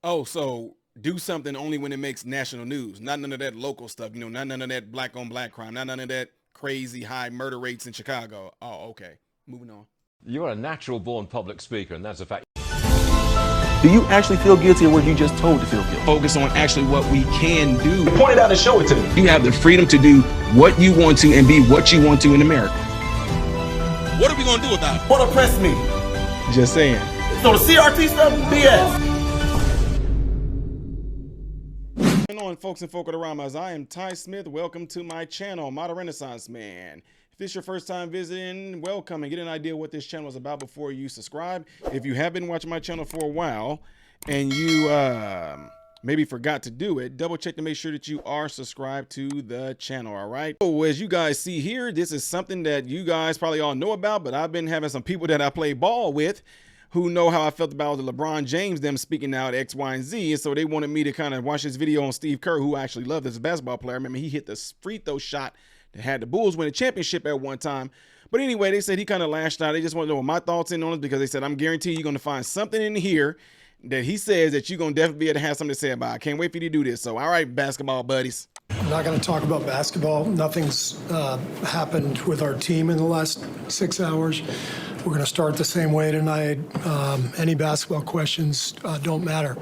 Oh, so do something only when it makes national news. Not none of that local stuff. Not none of that black on black crime. Not none of that crazy high murder rates in Chicago. Oh, okay. Moving on. You're a natural born public speaker, and that's a fact. Do you actually feel guilty or were you just told to feel guilty? Focus on actually what we can do. Point it out and show it to me. You have the freedom to do what you want to and be what you want to in America. What are we going to do about it? What oppressed me? Just saying. So the CRT stuff, BS. What's going on, folks and folk of the Ramas? I am Ty Smith. Welcome to my channel, Modern Renaissance Man. If this is your first time visiting, welcome, and get an idea what this channel is about before you subscribe. If you have been watching my channel for a while and you maybe forgot to do it, double check to make sure that you are subscribed to the channel. All right. So as you guys see here, this is something that you guys probably all know about, but I've been having some people that I play ball with who know how I felt about the LeBron James, them speaking out X, Y, and Z. And so they wanted me to kind of watch this video on Steve Kerr, who I actually love as a basketball player. I remember he hit the free throw shot that had the Bulls win a championship at one time. But anyway, they said he kind of lashed out. They just want to know what my thoughts in on it, because they said, I'm guaranteed you're going to find something in here that he says that you're going to definitely be able to have something to say about. I can't wait for you to do this. So, all right, basketball buddies. I'm not going to talk about basketball. Nothing's happened with our team in the last 6 hours. We're going to start the same way tonight. Any basketball questions don't matter.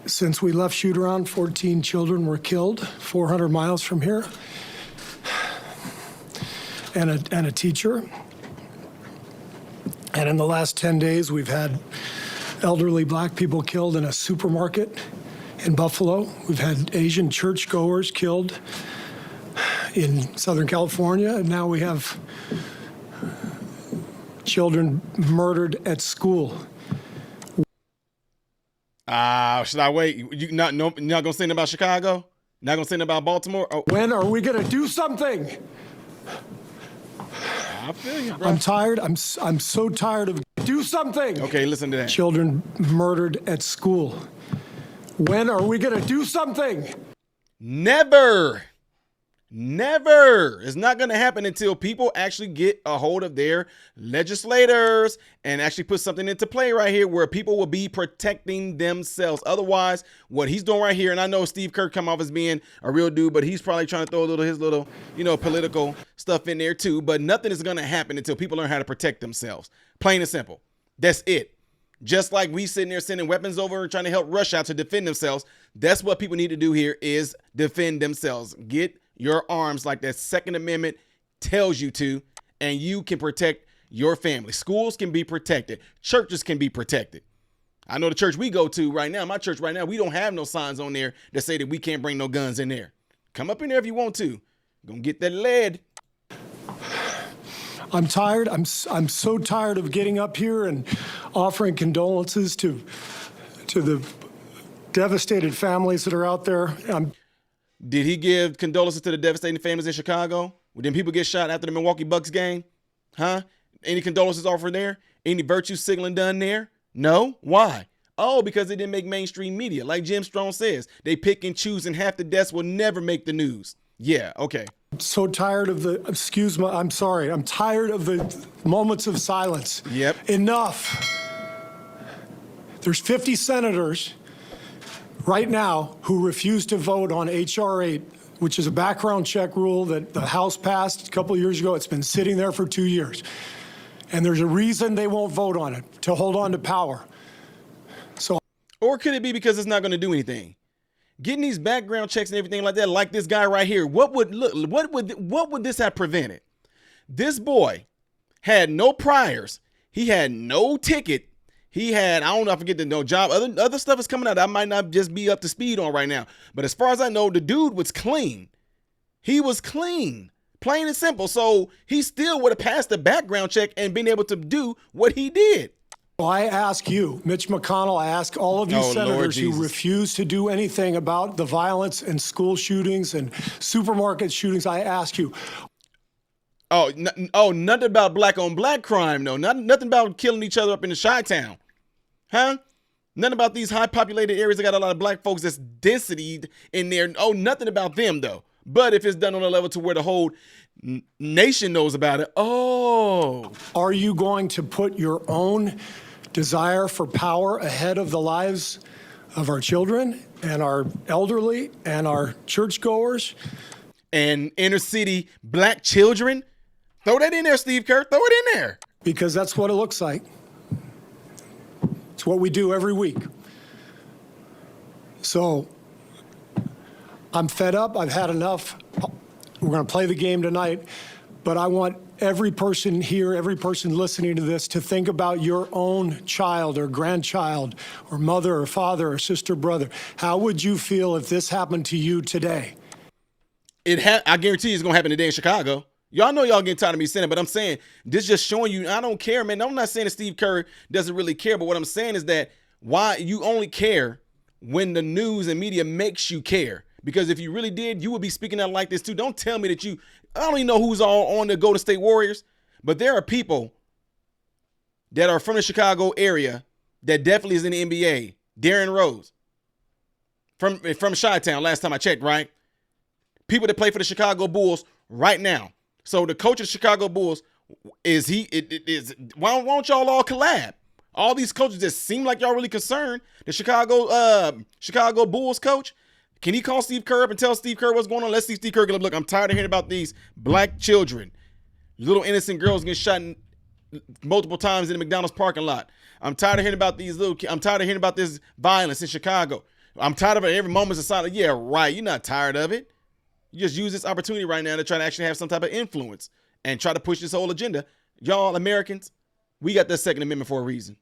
Since we left shoot-around, 14 children were killed 400 miles from here, and a teacher. And in the last 10 days, we've had elderly black people killed in a supermarket in Buffalo. We've had Asian churchgoers killed in Southern California, and now we have children murdered at school. Should I wait? You're not going to say anything about Chicago? Not going to say anything about Baltimore? Oh. When are we going to do something? I feel you, bro. I'm tired. I'm so tired of do something. Okay, listen to that. Children murdered at school. When are we going to do something? Never. Never. It's not going to happen until people actually get a hold of their legislators and actually put something into play right here where people will be protecting themselves. Otherwise, what he's doing right here, and I know Steve Kerr come off as being a real dude, but he's probably trying to throw his little, political stuff in there too. But nothing is going to happen until people learn how to protect themselves. Plain and simple. That's it. Just like we sitting there sending weapons over and trying to help Russia out to defend themselves. That's what people need to do here is defend themselves. Get your arms like that Second Amendment tells you to, and you can protect your family. Schools can be protected. Churches can be protected. I know the church we go to right now, my church right now, we don't have no signs on there that say that we can't bring no guns in there. Come up in there if you want to. Gonna get that lead. I'm tired. I'm so tired of getting up here and offering condolences to the devastated families that are out there. Did he give condolences to the devastating families in Chicago? Did people get shot after the Milwaukee Bucks game? Huh? Any condolences offered there? Any virtue signaling done there? No? Why? Oh, because they didn't make mainstream media. Like Jim Strong says, they pick and choose, and half the deaths will never make the news. Yeah, okay. I'm so tired of I'm sorry. I'm tired of the moments of silence. Yep. Enough. There's 50 senators right now who refuse to vote on H.R. 8, which is a background check rule that the House passed a couple of years ago. It's been sitting there for 2 years. And there's a reason they won't vote on it, to hold on to power. Or could it be because it's not going to do anything? Getting these background checks and everything like that, like this guy right here, what would this have prevented? This boy had no priors. He had no ticket. He had, I don't know, I forget the no job. Other stuff is coming out I might not just be up to speed on right now. But as far as I know, the dude was clean. He was clean, plain and simple. So he still would have passed the background check and been able to do what he did. Well, I ask you, Mitch McConnell, I ask all of you senators who refuse to do anything about the violence and school shootings and supermarket shootings, I ask you. Nothing about black on black crime, though. Nothing about killing each other up in the Chi-Town. Huh? Nothing about these high populated areas that got a lot of black folks that's density in there. Oh, nothing about them, though. But if it's done on a level to where the whole nation knows about it, oh. Are you going to put your own desire for power ahead of the lives of our children and our elderly and our churchgoers. And inner city black children. Throw that in there, Steve Kerr. Throw it in there. Because that's what it looks like. It's what we do every week. So I'm fed up. I've had enough. We're going to play the game tonight. But I want every person here, every person listening to this, to think about your own child or grandchild or mother or father or sister, brother. How would you feel if this happened to you today? I guarantee you it's going to happen today in Chicago. Y'all know y'all getting tired of me saying it, but I'm saying this just showing you I don't care, man. I'm not saying that Steve Kerr doesn't really care, but what I'm saying is that why you only care when the news and media makes you care. Because if you really did, you would be speaking out like this too. Don't tell me that I don't even know who's all on the Golden State Warriors, but there are people that are from the Chicago area that definitely is in the NBA. Darren Rose from Chi-Town, last time I checked, right? People that play for the Chicago Bulls right now. So the coach of the Chicago Bulls, why don't y'all all collab? All these coaches just seem like y'all really concerned. The Chicago Bulls coach, can he call Steve Kerr up and tell Steve Kerr what's going on? Let's see Steve Kerr get up. Look, I'm tired of hearing about these black children, little innocent girls getting shot multiple times in the McDonald's parking lot. I'm tired of hearing about these little kids. I'm tired of hearing about this violence in Chicago. I'm tired of it. Every moment's a silent. Yeah, right. You're not tired of it. You just use this opportunity right now to try to actually have some type of influence and try to push this whole agenda. Y'all Americans, we got the Second Amendment for a reason.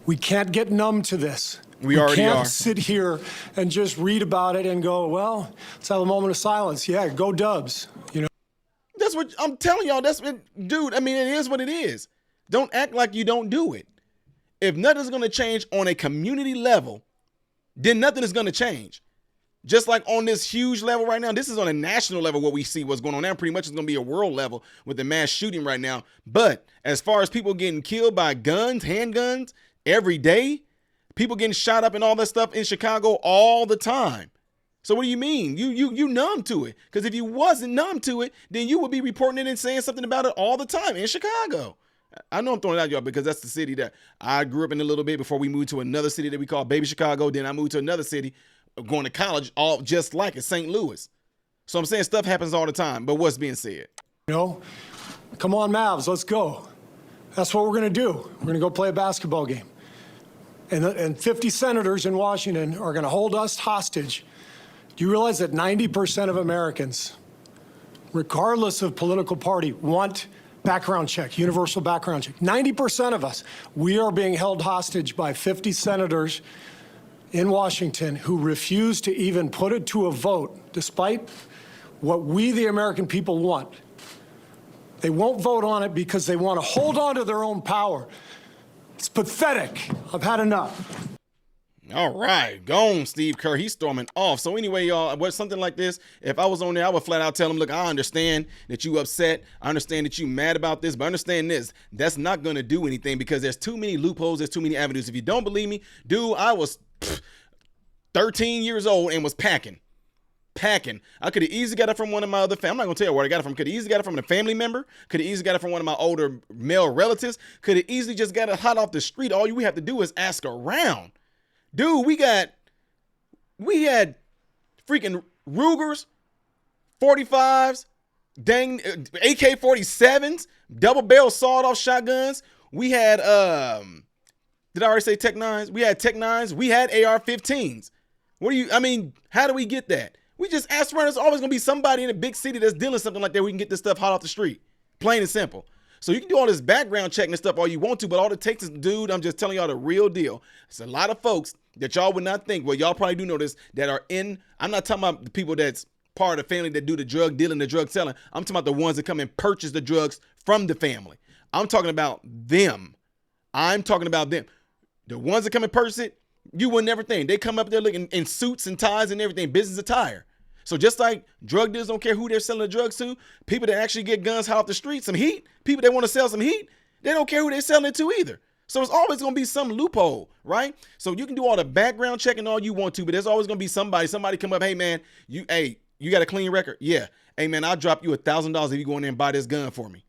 We can't get numb to this. We already can't are. Sit here and just read about it and go, well, let's have a moment of silence. Yeah, go Dubs. You know. That's what I'm telling y'all. That's what, dude. I mean, it is what it is. Don't act like you don't do it. If nothing's going to change on a community level, then nothing is going to change. Just like on this huge level right now, this is on a national level what we see what's going on now. Pretty much it's going to be a world level with the mass shooting right now. But as far as people getting killed by guns, handguns, every day, people getting shot up and all that stuff in Chicago all the time. So what do you mean? You numb to it. Because if you wasn't numb to it, then you would be reporting it and saying something about it all the time in Chicago. I know I'm throwing it out, y'all, because that's the city that I grew up in a little bit before we moved to another city that we call Baby Chicago. Then I moved to another city going to college, all just like it, St. Louis. So I'm saying stuff happens all the time, but what's being said? You know, come on, Mavs, let's go. That's what we're going to do. We're going to go play a basketball game. And 50 senators in Washington are going to hold us hostage. Do you realize that 90% of Americans, regardless of political party, want background check, universal background check? 90% of us, we are being held hostage by 50 senators in Washington who refuse to even put it to a vote, despite what we, the American people, want. They won't vote on it because they want to hold on to their own power. It's pathetic. I've had enough. All right, gone, Steve Kerr. He's storming off. So anyway, y'all, with something like this, if I was on there, I would flat out tell him, look, I understand that you upset. I understand that you mad about this, but understand this. That's not going to do anything because there's too many loopholes. There's too many avenues. If you don't believe me, dude, I was 13 years old and was packing. I could have easily got it from one of my other family. I'm not going to tell you where I got it from. Could have easily got it from a family member. Could have easily got it from one of my older male relatives. Could have easily just got it hot off the street. All we have to do is ask around. Dude, we had freaking Rugers, 45s, dang AK-47s, double barrel sawed-off shotguns. We had, did I already say Tech 9s? We had Tech 9s. We had AR-15s. How do we get that? We just asked around. There's always going to be somebody in a big city that's dealing something like that. We can get this stuff hot off the street. Plain and simple. So you can do all this background checking and stuff all you want to, but all it takes is, dude, I'm just telling y'all the real deal. It's a lot of folks that y'all would not think, well, y'all probably do know this, that are in, I'm not talking about the people that's part of the family that do the drug dealing, the drug selling. I'm talking about the ones that come and purchase the drugs from the family. I'm talking about them. The ones that come and purchase it, you would never think. They come up there looking in suits and ties and everything, business attire. So just like drug dealers don't care who they're selling the drugs to, people that actually get guns hot off the street, some heat, people that want to sell some heat, they don't care who they're selling it to either. So it's always going to be some loophole, right? So you can do all the background checking all you want to, but there's always going to be somebody come up, hey man, you got a clean record? Yeah. Hey man, I'll drop you $1,000 if you go in there and buy this gun for me.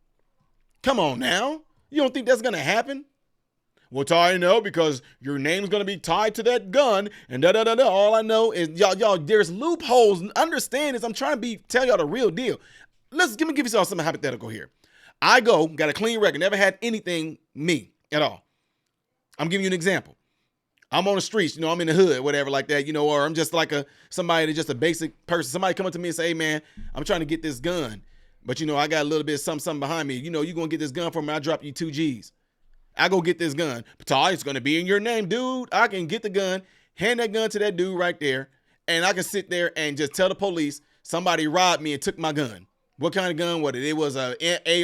Come on now. You don't think that's going to happen? Well, Ty, no, because your name's gonna be tied to that gun, and da da da da. All I know is y'all. There's loopholes. Understand this? I'm trying to tell y'all the real deal. Let me give y'all something hypothetical here. I got a clean record, never had anything me at all. I'm giving you an example. I'm on the streets, I'm in the hood, whatever like that, or I'm just like somebody that's just a basic person. Somebody come up to me and say, hey man, I'm trying to get this gun, but I got a little bit of something behind me. You gonna get this gun for me, I'll drop you 2 G's. I go get this gun. But it's gonna be in your name, dude. I can get the gun, hand that gun to that dude right there, and I can sit there and just tell the police somebody robbed me and took my gun. What kind of gun was it? It was a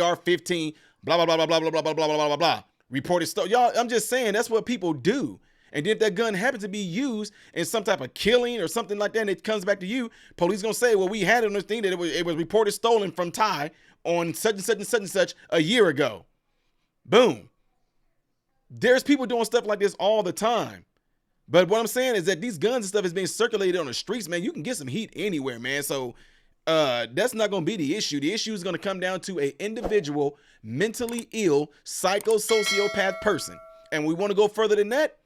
AR-15, blah, blah, blah, blah, blah, blah, blah, blah, blah, blah, blah, blah. Reported stolen. Y'all, I'm just saying that's what people do. And then if that gun happens to be used in some type of killing or something like that, and it comes back to you, police gonna say, well, we had it on this thing that it was reported stolen from Ty on such and such and such and such a year ago. Boom. There's people doing stuff like this all the time. But what I'm saying is that these guns and stuff is being circulated on the streets, man. You can get some heat anywhere, man. So that's not going to be the issue. The issue is going to come down to an individual, mentally ill, psychosociopath person. And we want to go further than that.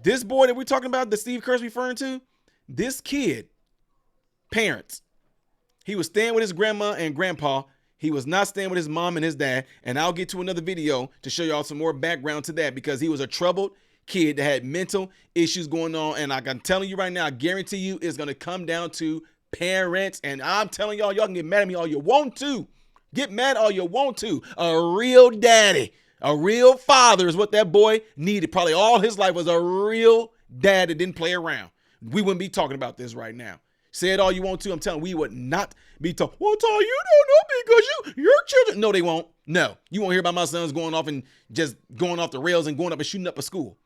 This boy that we're talking about, that Steve Kerr's referring to, this kid, parents, he was staying with his grandma and grandpa. He was not staying with his mom and his dad. And I'll get to another video to show y'all some more background to that, because he was a troubled kid that had mental issues going on. And like I'm telling you right now, I guarantee you it's going to come down to parents. And I'm telling y'all can get mad at me all you want to. Get mad all you want to. A real daddy, a real father is what that boy needed. Probably all his life was a real dad that didn't play around. We wouldn't be talking about this right now. Say it all you want to. I'm telling you, we would not be talking. Well, Ty, you don't know because your children. No, they won't. No, you won't hear about my sons going off and just going off the rails and going up and shooting up a school.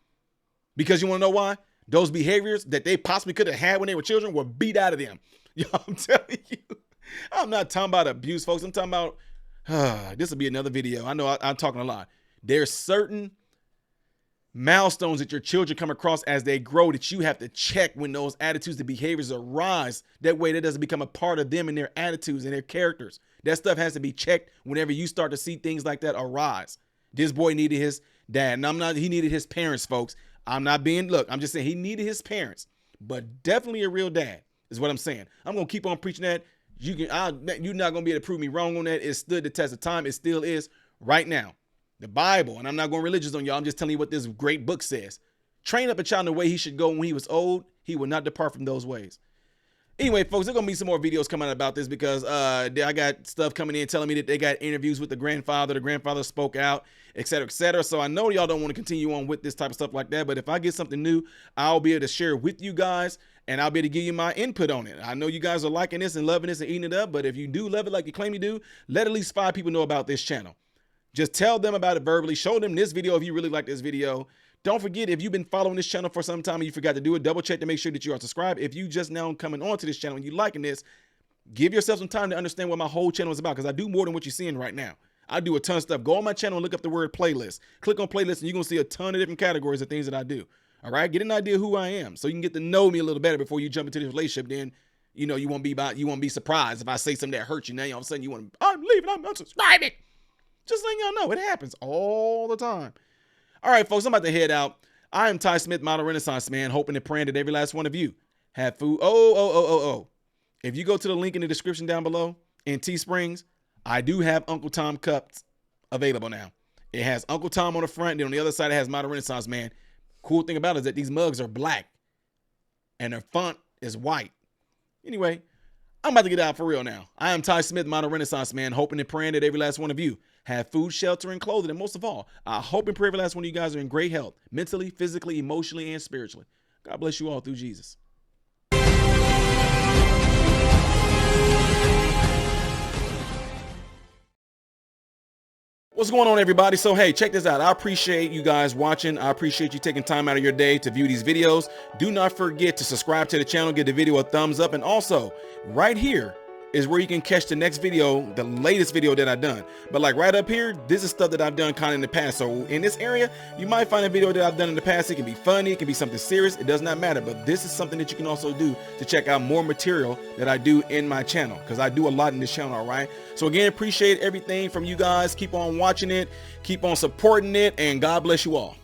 Because you want to know why? Those behaviors that they possibly could have had when they were children were beat out of them. Y'all, I'm telling you. I'm not talking about abuse, folks. I'm talking about, this will be another video. I know I'm talking a lot. There's certain milestones that your children come across as they grow that you have to check when those attitudes and behaviors arise. That way that doesn't become a part of them and their attitudes and their characters. That stuff has to be checked whenever you start to see things like that arise. This boy needed his dad. And he needed his parents, folks. I'm just saying he needed his parents, but definitely a real dad is what I'm saying. I'm going to keep on preaching that. You're not going to be able to prove me wrong on that. It stood the test of time. It still is right now. The Bible, and I'm not going religious on y'all. I'm just telling you what this great book says. Train up a child in the way he should go when he was old. He will not depart from those ways. Anyway, folks, there's going to be some more videos coming out about this because I got stuff coming in telling me that they got interviews with the grandfather. The grandfather spoke out, et cetera, et cetera. So I know y'all don't want to continue on with this type of stuff like that. But if I get something new, I'll be able to share it with you guys, and I'll be able to give you my input on it. I know you guys are liking this and loving this and eating it up. But if you do love it like you claim you do, let at least 5 people know about this channel. Just tell them about it verbally. Show them this video if you really like this video. Don't forget, if you've been following this channel for some time and you forgot to do it, double check to make sure that you are subscribed. If you just now coming on to this channel and you liking this, give yourself some time to understand what my whole channel is about, because I do more than what you're seeing right now. I do a ton of stuff. Go on my channel and look up the word playlist. Click on playlist and you're going to see a ton of different categories of things that I do. All right? Get an idea of who I am so you can get to know me a little better before you jump into this relationship. Then, you won't be surprised if I say something that hurts you. Now all of a sudden you want to, I'm leaving, I'm unsubscribing. Just letting y'all know, it happens all the time. All right, folks, I'm about to head out. I am Ty Smith, Model Renaissance Man, hoping and praying that every last one of you have food. If you go to the link in the description down below in Teesprings, I do have Uncle Tom cups available now. It has Uncle Tom on the front, and then on the other side it has Model Renaissance Man. Cool thing about it is that these mugs are black and their font is white. Anyway, I'm about to get out for real now. I am Ty Smith, Model Renaissance Man, hoping and praying that every last one of you have food, shelter, and clothing. And most of all, I hope and pray every last one of you guys are in great health, mentally, physically, emotionally, and spiritually. God bless you all through Jesus. What's going on, everybody? So, hey, check this out. I appreciate you guys watching. I appreciate you taking time out of your day to view these videos. Do not forget to subscribe to the channel, give the video a thumbs up, and also right here is where you can catch the next video, the latest video that I've done. But like right up here, this is stuff that I've done kind of in the past. So in this area, you might find a video that I've done in the past. It can be funny, it can be something serious, it does not matter. But this is something that you can also do to check out more material that I do in my channel, because I do a lot in this channel. All right, so again, appreciate everything from you guys. Keep on watching it, keep on supporting it, and God bless you all.